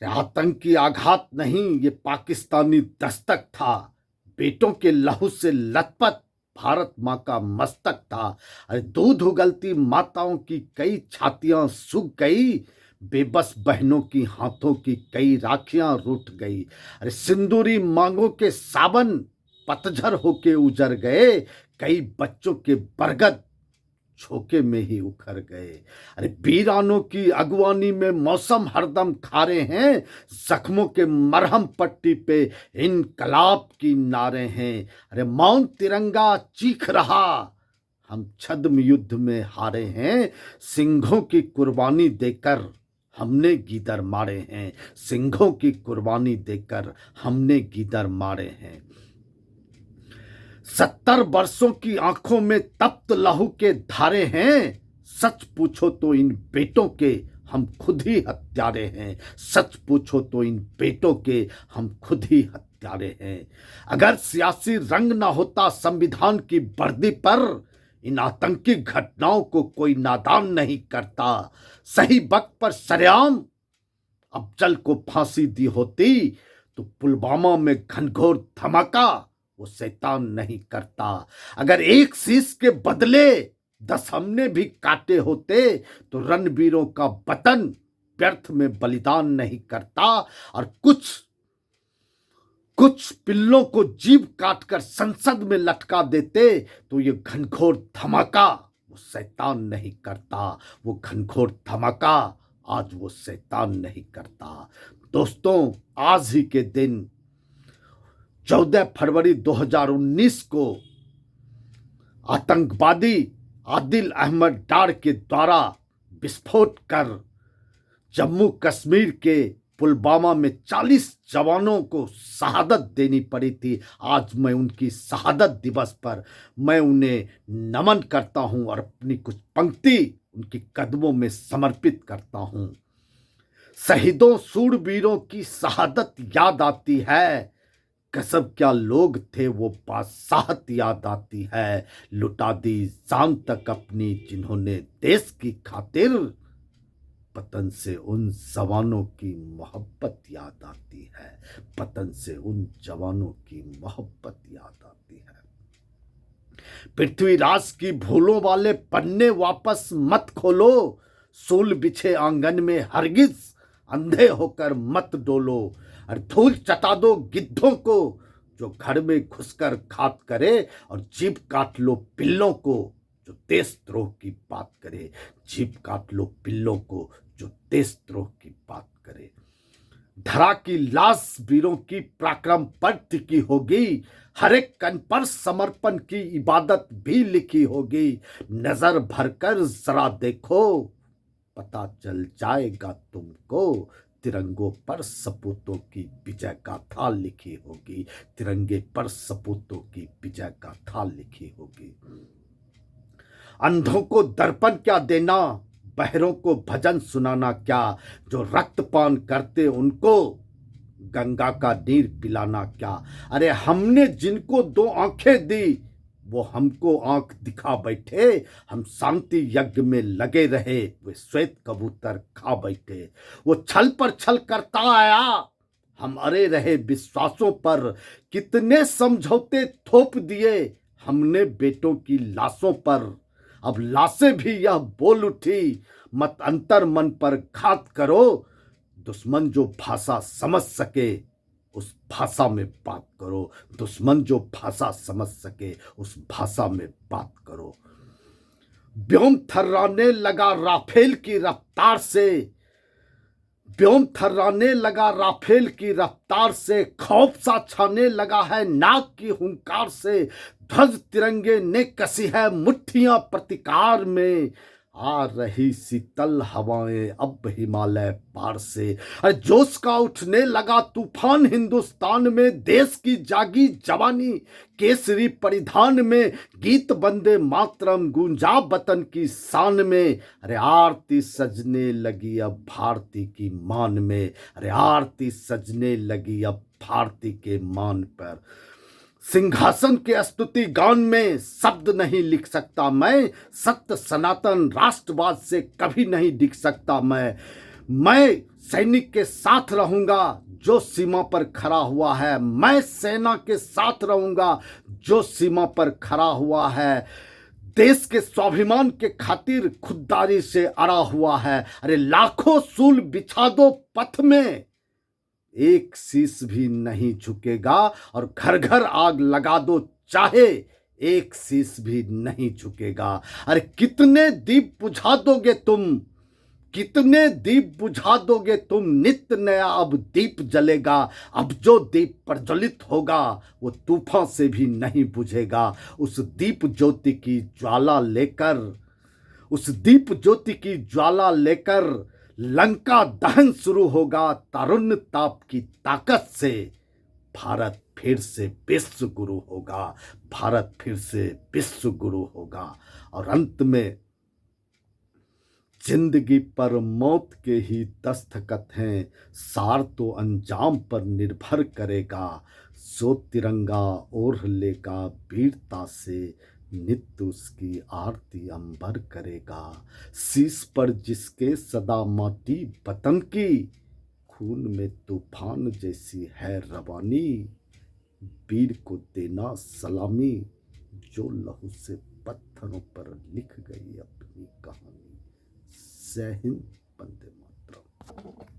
आतंकी आघात नहीं, ये पाकिस्तानी दस्तक था। बेटों के लहू से लथपथ भारत माँ का मस्तक था। अरे दूध उगलती माताओं की कई छातियां सूख गई, बेबस बहनों की हाथों की कई राखियां रूठ गई। अरे सिंदूरी मांगों के सावन पतझर होके उजड़ गए, कई बच्चों के बरगद झोंके में ही उखड़ गए। अरे वीरानों की अगवानी में मौसम हरदम खारे हैं, जख्मों के मरहम पट्टी पे इनकलाब की नारे हैं। अरे मौन तिरंगा चीख रहा, हम छद्म युद्ध में हारे हैं, सिंहों की कुर्बानी देकर हमने गीदड़ मारे हैं, सिंहों की कुर्बानी देकर हमने गीदड़ मारे हैं। 70 वर्षों की आंखों में तप्त लहू के धारे हैं, सच पूछो तो इन बेटों के हम खुद ही हत्यारे हैं, सच पूछो तो इन बेटों के हम खुद ही हत्यारे हैं। अगर सियासी रंग ना होता संविधान की वर्दी पर, इन आतंकी घटनाओं को कोई नादान नहीं करता। सही वक्त पर सरेआम अफजल को फांसी दी होती, तो पुलवामा में घनघोर धमाका वो शैतान नहीं करता। अगर एक शीश के बदले 10 हमने भी काटे होते, तो रणवीरों का वतन व्यर्थ में बलिदान नहीं करता। और कुछ पिल्लों को जीभ काटकर संसद में लटका देते, तो ये घनघोर धमाका वो शैतान नहीं करता। वो घनघोर धमाका आज वो शैतान नहीं करता। दोस्तों, आज ही के दिन 14 फरवरी 2019 को आतंकवादी आदिल अहमद डार के द्वारा विस्फोट कर जम्मू कश्मीर के पुलवामा में 40 जवानों को शहादत देनी पड़ी थी। आज मैं उनकी शहादत दिवस पर मैं उन्हें नमन करता हूं और अपनी कुछ पंक्ति उनके कदमों में समर्पित करता हूं। शहीदों सूरवीरों की शहादत याद आती है, कसब क्या लोग थे वो बादशाहत याद आती है। लुटा दी जान तक अपनी जिन्होंने देश की खातिर, वतन से उन जवानों की मोहब्बत याद आती है, वतन से उन जवानों की मोहब्बत याद आती है। पृथ्वीराज की भूलों वाले पन्ने वापस मत खोलो, सूल बिछे आंगन में हरगिज अंधे होकर मत डोलो। और धूल चटा दो गिद्धों को जो घर में घुसकर घात करे, और जीभ काट लो पिल्लों को जो देशद्रोह की बात करे, जीभ काट लो पिल्लों को जो देशद्रोह की बात करे। धरा की लाश वीरों की पराक्रम पर टिकी होगी, हर एक कण पर समर्पण की इबादत भी लिखी होगी। नजर भरकर जरा देखो, पता चल जाएगा तुमको, तिरंगों पर सपूतों की विजय गाथा लिखी होगी, तिरंगे पर सपूतों की विजय गाथा लिखी होगी। अंधों को दर्पण क्या देना, बहरों को भजन सुनाना क्या, जो रक्तपान करते उनको गंगा का नीर पिलाना क्या। अरे हमने जिनको 2 आंखें दी वो हमको आंख दिखा बैठे, हम शांति यज्ञ में लगे रहे वे श्वेत कबूतर खा बैठे। वो छल पर छल करता आया, हम अरे रहे विश्वासों पर, कितने समझौते थोप दिए हमने बेटों की लाशों पर। अब लाशें भी यह बोल उठी, मत अंतर मन पर घात करो, दुश्मन जो भाषा समझ सके उस भाषा में बात करो, दुश्मन जो भाषा समझ सके उस भाषा में बात करो। व्योम थर्राने लगा राफेल की रफ्तार से, व्योम थर्राने लगा राफेल की रफ्तार से, खौफ सा छाने लगा है नाक की हुंकार से। ध्वज तिरंगे ने कसी है मुट्ठियां प्रतिकार में, आ रही शीतल हवाएं अब हिमालय पार से। अरे जोश का उठने लगा तूफान हिंदुस्तान में, देश की जागी जवानी केसरी परिधान में, गीत बंदे मातरम गूंजा वतन की शान में। अरे आरती सजने लगी अब भारती की मान में, अरे आरती सजने लगी अब भारती के मान पर। सिंहासन के स्तुति गान में शब्द नहीं लिख सकता मैं, सत्य सनातन राष्ट्रवाद से कभी नहीं दिख सकता मैं सैनिक के साथ रहूंगा जो सीमा पर खड़ा हुआ है, मैं सेना के साथ रहूंगा जो सीमा पर खड़ा हुआ है, देश के स्वाभिमान के खातिर खुददारी से अड़ा हुआ है। अरे लाखों सूल बिछा दो पथ में, एक शीश भी नहीं झुकेगा, और घर घर आग लगा दो चाहे, एक शीश भी नहीं झुकेगा। अरे कितने दीप बुझा दोगे तुम, कितने दीप बुझा दोगे तुम, नित्य नया अब दीप जलेगा। अब जो दीप प्रज्वलित होगा वो तूफान से भी नहीं बुझेगा। उस दीप ज्योति की ज्वाला लेकर, उस दीप ज्योति की ज्वाला लेकर लंका दहन शुरू होगा। तारुण्य ताप की ताकत से भारत फिर से विश्व गुरु होगा, भारत फिर से विश्व गुरु होगा। और अंत में जिंदगी पर मौत के ही दस्तखत हैं, सार तो अंजाम पर निर्भर करेगा। सो तिरंगा ओढ़ लेगा वीरता से, नित्य उसकी आरती अंबर करेगा। शीश पर जिसके सदा माटी वतन की, खून में तूफान जैसी है रवानी। वीर को देना सलामी, जो लहू से पत्थरों पर लिख गई अपनी कहानी। जय हिंद, वंदे मातरम।